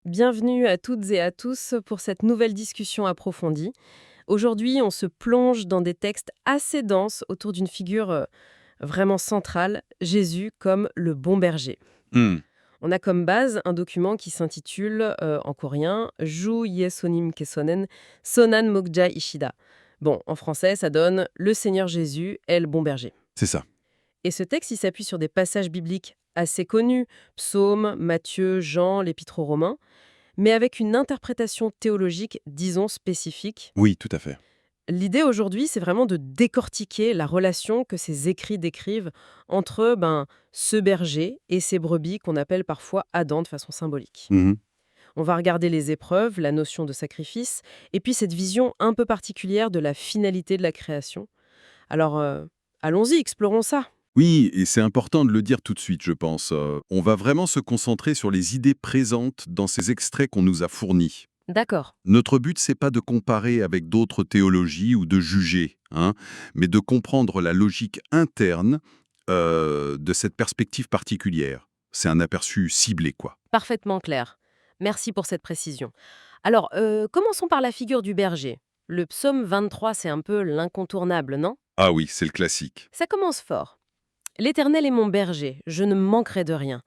Bienvenue à toutes et à tous pour cette nouvelle discussion approfondie. Aujourd'hui, on se plonge dans des textes assez denses autour d'une figure vraiment centrale, Jésus comme le bon berger. Hmm, On a comme base un document qui s'intitule en coréen Ju Yesonim Kesonen Sonan Mokja Ishida. Bon, en français, ça donne Le Seigneur Jésus est le bon berger. c'est ça. Et ce texte, il s'appuie sur des passages bibliques assez connus, Psaume, Matthieu, Jean, l'Épître aux Romains, mais avec une interprétation théologique, disons, spécifique. Oui, tout à fait. L'idée aujourd'hui, c'est vraiment de décortiquer la relation que ces écrits décrivent entre ce berger et ces brebis qu'on appelle parfois Adam de façon symbolique. Mhm. On va regarder les épreuves, la notion de sacrifice, et puis cette vision un peu particulière de la finalité de la création. Alors, allons-y, explorons ça. Oui, et c'est important de le dire tout de suite, je pense. On va vraiment se concentrer sur les idées présentes dans ces extraits qu'on nous a fournis. D'accord. Notre but, c'est pas de comparer avec d'autres théologies ou de juger, hein, mais de comprendre la logique interne de cette perspective particulière. C'est un aperçu ciblé, quoi. Parfaitement clair. Merci pour cette précision. Alors, commençons par la figure du berger. Le psaume 23, c'est un peu l'incontournable, non? Ah oui, c'est le classique. Ça commence fort. L'Éternel est mon berger, je ne manquerai de rien.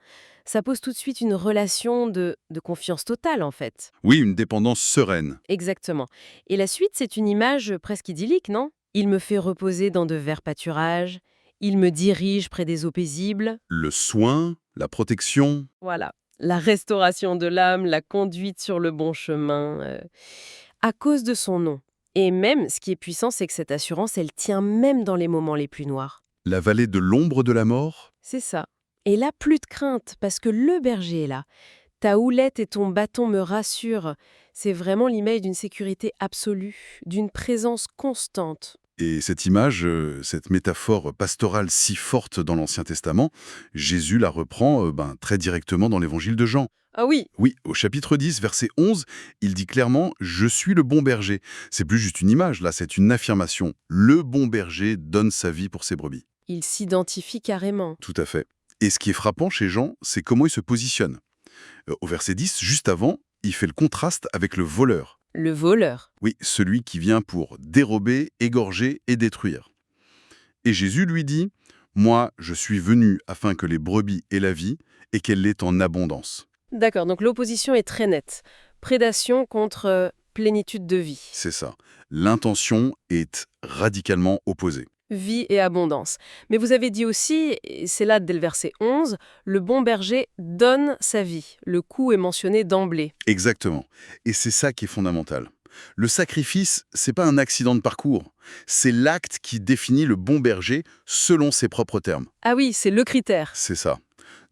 Ça pose tout de suite une relation de confiance totale, en fait. Oui, une dépendance sereine. Exactement. Et la suite, c'est une image presque idyllique, non? Il me fait reposer dans de verts pâturages, il me dirige près des eaux paisibles. Le soin, la protection. Voilà. La restauration de l'âme, la conduite sur le bon chemin, à cause de son nom. Et même, ce qui est puissant, c'est que cette assurance, elle tient même dans les moments les plus noirs. La vallée de l'ombre de la mort. C'est ça. Et là, plus de crainte, parce que le berger est là. Ta houlette et ton bâton me rassurent. C'est vraiment l'image d'une sécurité absolue, d'une présence constante. Et cette image, cette métaphore pastorale si forte dans l'Ancien Testament, Jésus la reprend très directement dans l'Évangile de Jean. Ah oui, Oui, au chapitre 10, verset 11, il dit clairement « Je suis le bon berger ». C'est plus juste une image, là, c'est une affirmation. Le bon berger donne sa vie pour ses brebis. il s'identifie carrément. Tout à fait. Et ce qui est frappant chez Jean, c'est comment il se positionne. Au verset 10, juste avant, il fait le contraste avec le voleur. Le voleur. Oui, celui qui vient pour dérober, égorger et détruire. Et Jésus lui dit « Moi, je suis venu afin que les brebis aient la vie et qu'elle l'ait en abondance. D'accord, donc l'opposition est très nette. Prédation contre plénitude de vie. » C'est ça. L'intention est radicalement opposée. Vie et abondance. Mais vous avez dit aussi, et c'est là dès le verset 11, le bon berger donne sa vie. Le coup est mentionné d'emblée. Exactement. Et c'est ça qui est fondamental. Le sacrifice, c'est pas un accident de parcours. C'est l'acte qui définit le bon berger selon ses propres termes. Ah oui, c'est le critère. C'est ça.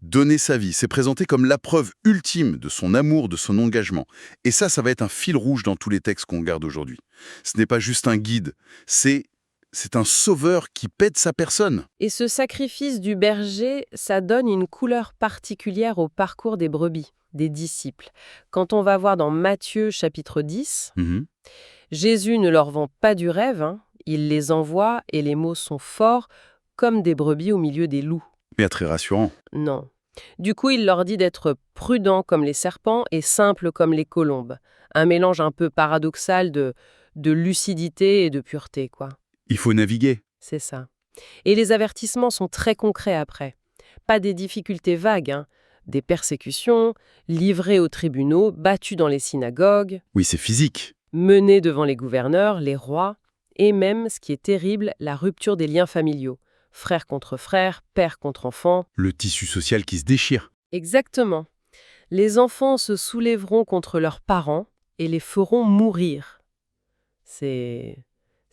Donner sa vie, c'est présenté comme la preuve ultime de son amour, de son engagement. Et ça va être un fil rouge dans tous les textes qu'on garde aujourd'hui. Ce n'est pas juste un guide, c'est un sauveur qui pète sa personne. Et ce sacrifice du berger, ça donne une couleur particulière au parcours des brebis, des disciples. Quand on va voir dans Matthieu chapitre 10, Mhm. Jésus ne leur vend pas du rêve, hein. Il les envoie et les mots sont forts, comme des brebis au milieu des loups. Mais très rassurant. Non. Du coup, il leur dit d'être prudents comme les serpents et simples comme les colombes. Un mélange un peu paradoxal de lucidité et de pureté, quoi. Il faut naviguer. C'est ça. Et les avertissements sont très concrets après. Pas des difficultés vagues, hein. Des persécutions, livrés aux tribunaux, battus dans les synagogues, Oui, c'est physique. menés devant les gouverneurs, les rois, et même, ce qui est terrible, la rupture des liens familiaux. Frère contre frère, père contre enfant. Le tissu social qui se déchire. Exactement. Les enfants se soulèveront contre leurs parents et les feront mourir. C'est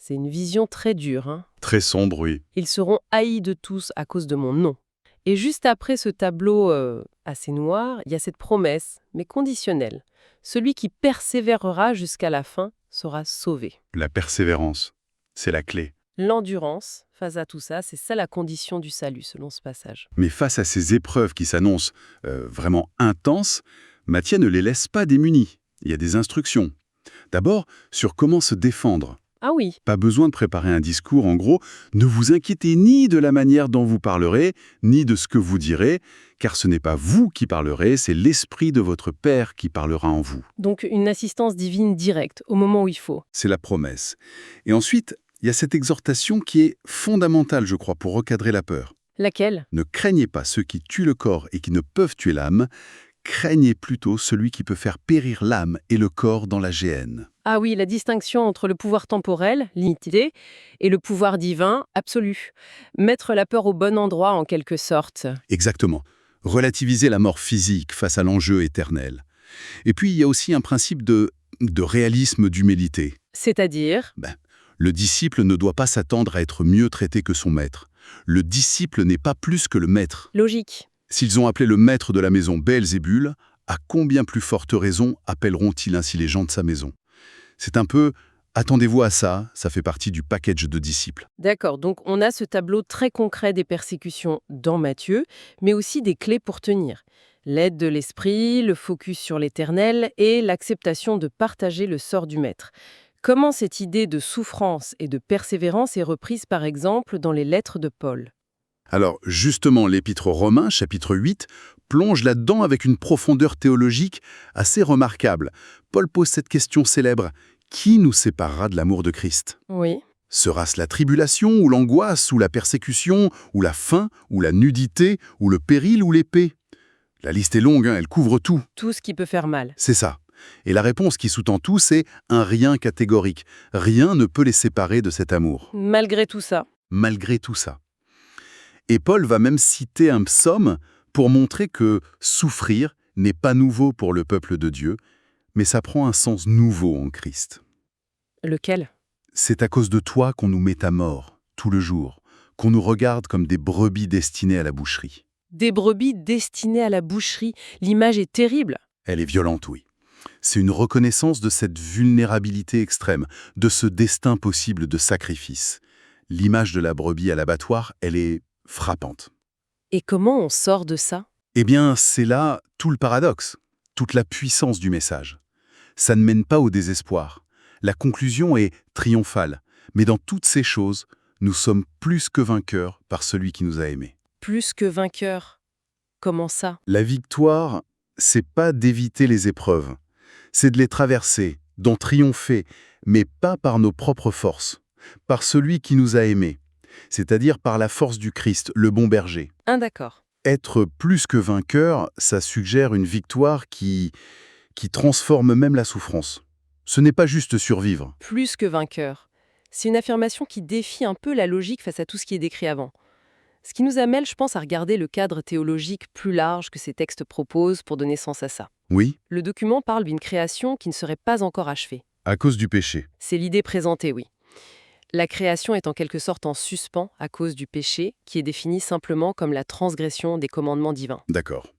une vision très dure, hein. Très sombre, oui. Ils seront haïs de tous à cause de mon nom. Et juste après ce tableau assez noir, il y a cette promesse, mais conditionnelle. Celui qui persévérera jusqu'à la fin sera sauvé. La persévérance, c'est la clé. L'endurance, face à tout ça, c'est ça la condition du salut, selon ce passage. Mais face à ces épreuves qui s'annoncent vraiment intenses, Matthieu ne les laisse pas démunis. Il y a des instructions. D'abord, sur comment se défendre. Ah oui, Pas besoin de préparer un discours, en gros, ne vous inquiétez ni de la manière dont vous parlerez, ni de ce que vous direz, car ce n'est pas vous qui parlerez, c'est l'Esprit de votre Père qui parlera en vous. donc une assistance divine directe, au moment où il faut. C'est la promesse. Et ensuite, il y a cette exhortation qui est fondamentale, je crois, pour recadrer la peur. Laquelle? Ne craignez pas ceux qui tuent le corps et qui ne peuvent tuer l'âme, craignez plutôt celui qui peut faire périr l'âme et le corps dans la géhenne. Ah oui, la distinction entre le pouvoir temporel, limité, et le pouvoir divin, absolu. Mettre la peur au bon endroit, en quelque sorte. Exactement. Relativiser la mort physique face à l'enjeu éternel. Et puis, il y a aussi un principe de réalisme, d'humilité. C'est-à-dire? Le disciple ne doit pas s'attendre à être mieux traité que son maître. Le disciple n'est pas plus que le maître. Logique. S'ils ont appelé le maître de la maison Belzébul, à combien plus forte raison appelleront-ils ainsi les gens de sa maison? C'est un peu « attendez-vous à ça », ça fait partie du package de disciples. D'accord, donc on a ce tableau très concret des persécutions dans Matthieu, mais aussi des clés pour tenir. L'aide de l'esprit, le focus sur l'éternel et l'acceptation de partager le sort du maître. Comment cette idée de souffrance et de persévérance est reprise par exemple dans les lettres de Paul? Alors justement, l'Épître aux Romains, chapitre 8, plonge là-dedans avec une profondeur théologique assez remarquable. Paul pose cette question célèbre « Qui nous séparera de l'amour de Christ ?» Oui. Sera-ce la tribulation, ou l'angoisse, ou la persécution, ou la faim, ou la nudité, ou le péril, ou l'épée? La liste est longue, elle couvre tout. Tout ce qui peut faire mal. C'est ça. Et la réponse qui sous-tend tout, c'est un rien catégorique. Rien ne peut les séparer de cet amour. Malgré tout ça. Malgré tout ça. Et Paul va même citer un psaume pour montrer que souffrir n'est pas nouveau pour le peuple de Dieu, mais ça prend un sens nouveau en Christ. Lequel? C'est à cause de toi qu'on nous met à mort, tout le jour, qu'on nous regarde comme des brebis destinées à la boucherie. Des brebis destinées à la boucherie. L'image est terrible. Elle est violente, oui. C'est une reconnaissance de cette vulnérabilité extrême, de ce destin possible de sacrifice. L'image de la brebis à l'abattoir, elle est frappante. Et comment on sort de ça? Eh bien, c'est là tout le paradoxe, toute la puissance du message. Ça ne mène pas au désespoir. La conclusion est triomphale. Mais dans toutes ces choses, nous sommes plus que vainqueurs par celui qui nous a aimés. Plus que vainqueur. Comment ça? La victoire, c'est pas d'éviter les épreuves. C'est de les traverser, d'en triompher, mais pas par nos propres forces, par celui qui nous a aimés, c'est-à-dire par la force du Christ, le bon berger. D'accord. Être plus que vainqueur, ça suggère une victoire qui transforme même la souffrance. Ce n'est pas juste survivre. Plus que vainqueur. C'est une affirmation qui défie un peu la logique face à tout ce qui est décrit avant. Ce qui nous amène, je pense, à regarder le cadre théologique plus large que ces textes proposent pour donner sens à ça. Oui, Le document parle d'une création qui ne serait pas encore achevée. à cause du péché. C'est l'idée présentée, oui. La création est en quelque sorte en suspens à cause du péché, qui est défini simplement comme la transgression des commandements divins. D'accord.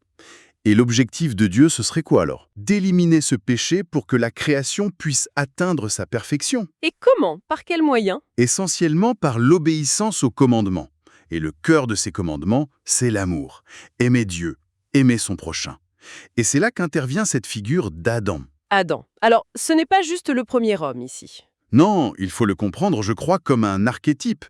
Et l'objectif de Dieu, ce serait quoi alors? D'éliminer ce péché pour que la création puisse atteindre sa perfection. Et comment? Par quels moyens? Essentiellement par l'obéissance aux commandements. Et le cœur de ces commandements, c'est l'amour. Aimer Dieu, aimer son prochain. Et c'est là qu'intervient cette figure d'Adam. Adam. Alors, ce n'est pas juste le premier homme ici. Non, il faut le comprendre, je crois, comme un archétype,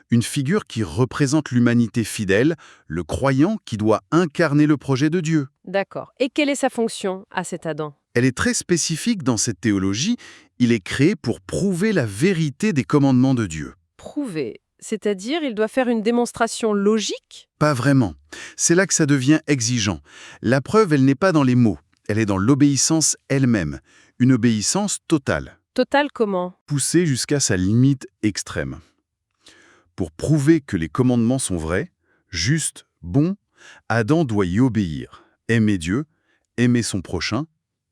une figure qui représente l'humanité fidèle, le croyant qui doit incarner le projet de Dieu. D'accord. Et quelle est sa fonction à cet Adam? Elle est très spécifique dans cette théologie, il est créé pour prouver la vérité des commandements de Dieu. Prouver. C'est-à-dire, il doit faire une démonstration logique? Pas vraiment. C'est là que ça devient exigeant. La preuve, elle n'est pas dans les mots, elle est dans l'obéissance elle-même, une obéissance totale. Total comment? Poussée jusqu'à sa limite extrême. Pour prouver que les commandements sont vrais, justes, bons, Adam doit y obéir, aimer Dieu, aimer son prochain,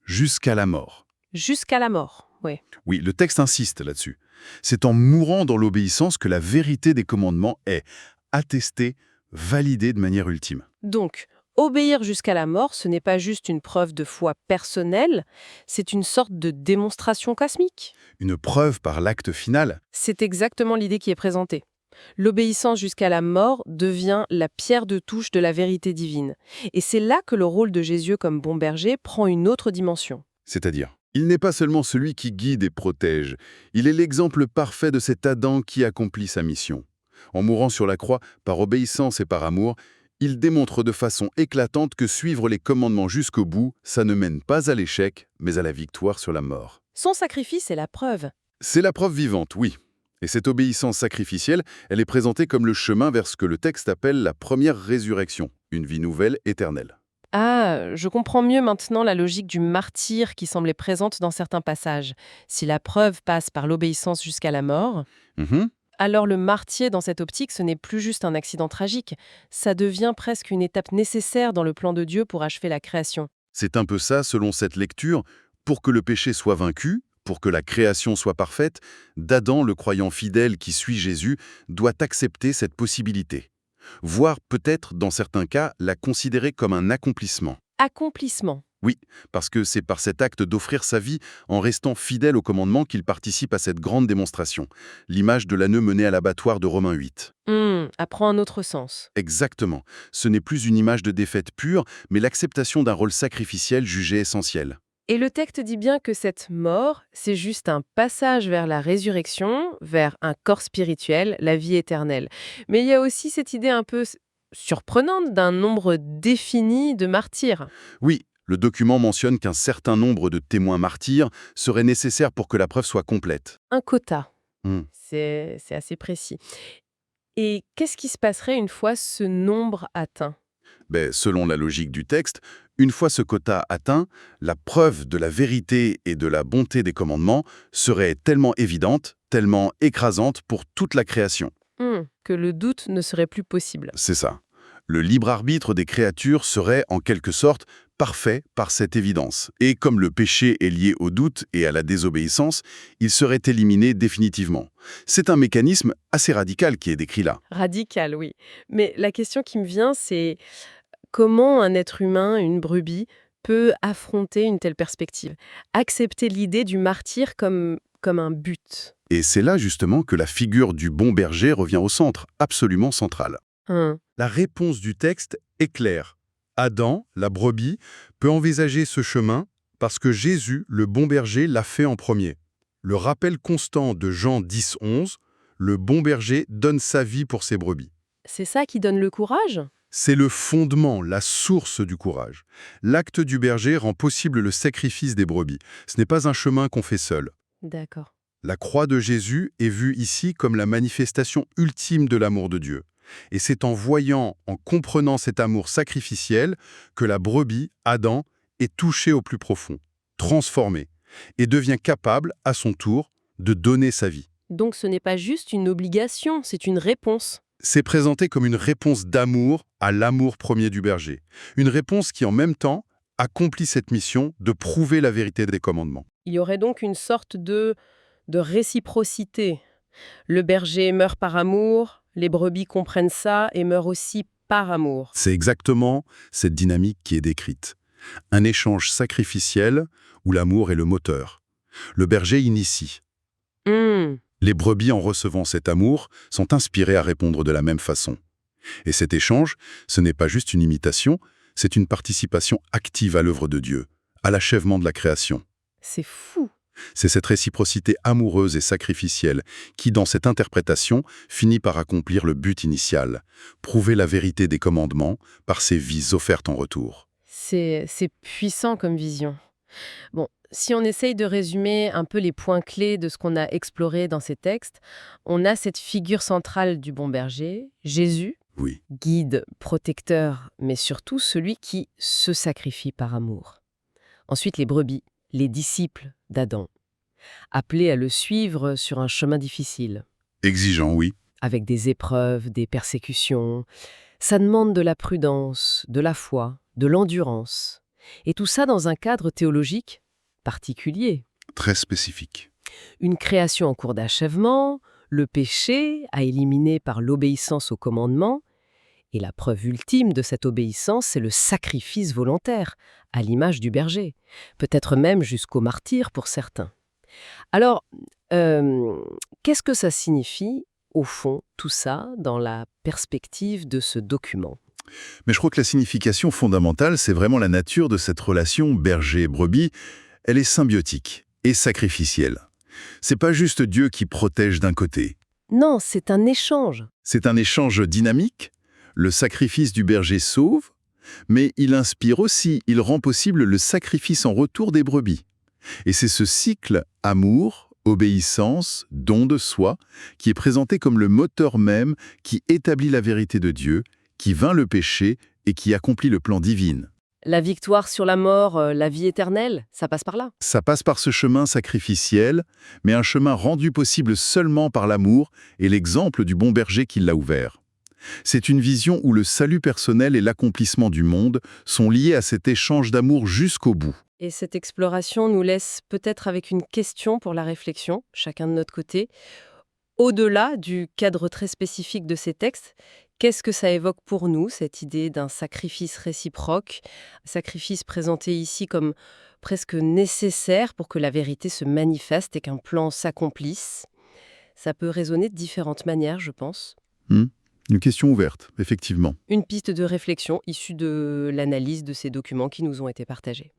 jusqu'à la mort. Jusqu'à la mort, oui. Oui, le texte insiste là-dessus. C'est en mourant dans l'obéissance que la vérité des commandements est attestée, validée de manière ultime. Donc, obéir jusqu'à la mort, ce n'est pas juste une preuve de foi personnelle, c'est une sorte de démonstration cosmique. Une preuve par l'acte final. C'est exactement l'idée qui est présentée. L'obéissance jusqu'à la mort devient la pierre de touche de la vérité divine. Et c'est là que le rôle de Jésus comme bon berger prend une autre dimension. C'est-à-dire, Il n'est pas seulement celui qui guide et protège, il est l'exemple parfait de cet Adam qui accomplit sa mission. En mourant sur la croix, par obéissance et par amour, il démontre de façon éclatante que suivre les commandements jusqu'au bout, ça ne mène pas à l'échec, mais à la victoire sur la mort. Son sacrifice est la preuve. C'est la preuve vivante, oui. Et cette obéissance sacrificielle, elle est présentée comme le chemin vers ce que le texte appelle la première résurrection, une vie nouvelle, éternelle. Ah, je comprends mieux maintenant la logique du martyr qui semblait présente dans certains passages. Si la preuve passe par l'obéissance jusqu'à la mort, Mhm. alors le martyr dans cette optique, ce n'est plus juste un accident tragique, ça devient presque une étape nécessaire dans le plan de Dieu pour achever la création. C'est un peu ça, selon cette lecture, pour que le péché soit vaincu, pour que la création soit parfaite, d'Adam, le croyant fidèle qui suit Jésus, doit accepter cette possibilité. Voire peut-être, dans certains cas, la considérer comme un accomplissement. Accomplissement. Oui, parce que c'est par cet acte d'offrir sa vie en restant fidèle au commandement qu'il participe à cette grande démonstration, l'image de l'agneau mené à l'abattoir de Romains 8. Apprend un autre sens. Exactement. Ce n'est plus une image de défaite pure, mais l'acceptation d'un rôle sacrificiel jugé essentiel. Et le texte dit bien que cette mort, c'est juste un passage vers la résurrection, vers un corps spirituel, la vie éternelle. Mais il y a aussi cette idée un peu surprenante d'un nombre défini de martyrs. Oui, le document mentionne qu'un certain nombre de témoins martyrs serait nécessaire pour que la preuve soit complète. Un quota. Hmm. C'est assez précis. Et qu'est-ce qui se passerait une fois ce nombre atteint? Selon la logique du texte, une fois ce quota atteint, la preuve de la vérité et de la bonté des commandements serait tellement évidente, tellement écrasante pour toute la création. Que le doute ne serait plus possible. C'est ça. Le libre arbitre des créatures serait, en quelque sorte, parfait par cette évidence. Et comme le péché est lié au doute et à la désobéissance, il serait éliminé définitivement. C'est un mécanisme assez radical qui est décrit là. Radical, oui. Mais la question qui me vient, c'est comment un être humain, une brebis, peut affronter une telle perspective? Accepter l'idée du martyr comme un but. Et c'est là justement que la figure du bon berger revient au centre, absolument centrale. Hein. La réponse du texte est claire. Adam, la brebis, peut envisager ce chemin parce que Jésus, le bon berger, l'a fait en premier. Le rappel constant de Jean 10, 11, le bon berger donne sa vie pour ses brebis. C'est ça qui donne le courage? C'est le fondement, la source du courage. L'acte du berger rend possible le sacrifice des brebis. Ce n'est pas un chemin qu'on fait seul. D'accord. La croix de Jésus est vue ici comme la manifestation ultime de l'amour de Dieu. Et c'est en voyant, en comprenant cet amour sacrificiel, que la brebis, Adam, est touchée au plus profond, transformée, et devient capable, à son tour, de donner sa vie. Donc ce n'est pas juste une obligation, c'est une réponse. C'est présenté comme une réponse d'amour à l'amour premier du berger. Une réponse qui, en même temps, accomplit cette mission de prouver la vérité des commandements. Il y aurait donc une sorte de réciprocité. Le berger meurt par amour, les brebis comprennent ça et meurent aussi par amour. C'est exactement cette dynamique qui est décrite. Un échange sacrificiel où l'amour est le moteur. Le berger initie. Les brebis, en recevant cet amour, sont inspirées à répondre de la même façon. Et cet échange, ce n'est pas juste une imitation, c'est une participation active à l'œuvre de Dieu, à l'achèvement de la création. C'est fou. C'est cette réciprocité amoureuse et sacrificielle qui, dans cette interprétation, finit par accomplir le but initial, prouver la vérité des commandements par ses vies offertes en retour. C'est puissant comme vision. Bon, si on essaye de résumer un peu les points clés de ce qu'on a exploré dans ces textes, on a cette figure centrale du bon berger, Jésus, Oui, guide, protecteur, mais surtout celui qui se sacrifie par amour. Ensuite, les brebis, les disciples d'Adam, appelés à le suivre sur un chemin difficile, exigeant, oui. avec des épreuves, des persécutions. Ça demande de la prudence, de la foi, de l'endurance. Et tout ça dans un cadre théologique particulier. Très spécifique. Une création en cours d'achèvement, le péché à éliminer par l'obéissance au commandement, et la preuve ultime de cette obéissance, c'est le sacrifice volontaire, à l'image du berger, peut-être même jusqu'au martyr pour certains. Alors, qu'est-ce que ça signifie, au fond, tout ça, dans la perspective de ce document? Mais je crois que la signification fondamentale, c'est vraiment la nature de cette relation berger-brebis. Elle est symbiotique et sacrificielle. C'est pas juste Dieu qui protège d'un côté. Non, c'est un échange. C'est un échange dynamique. Le sacrifice du berger sauve, mais il inspire aussi, il rend possible le sacrifice en retour des brebis. Et c'est ce cycle amour, obéissance, don de soi, qui est présenté comme le moteur même qui établit la vérité de Dieu, qui vainc le péché et qui accomplit le plan divin. La victoire sur la mort, la vie éternelle, ça passe par là. Ça passe par ce chemin sacrificiel, mais un chemin rendu possible seulement par l'amour et l'exemple du bon berger qui l'a ouvert. C'est une vision où le salut personnel et l'accomplissement du monde sont liés à cet échange d'amour jusqu'au bout. Et cette exploration nous laisse peut-être avec une question pour la réflexion, chacun de notre côté. Au-delà du cadre très spécifique de ces textes, qu'est-ce que ça évoque pour nous, cette idée d'un sacrifice réciproque, sacrifice présenté ici comme presque nécessaire pour que la vérité se manifeste et qu'un plan s'accomplisse? Ça peut résonner de différentes manières, je pense. Hmm. Une question ouverte, effectivement. Une piste de réflexion issue de l'analyse de ces documents qui nous ont été partagés.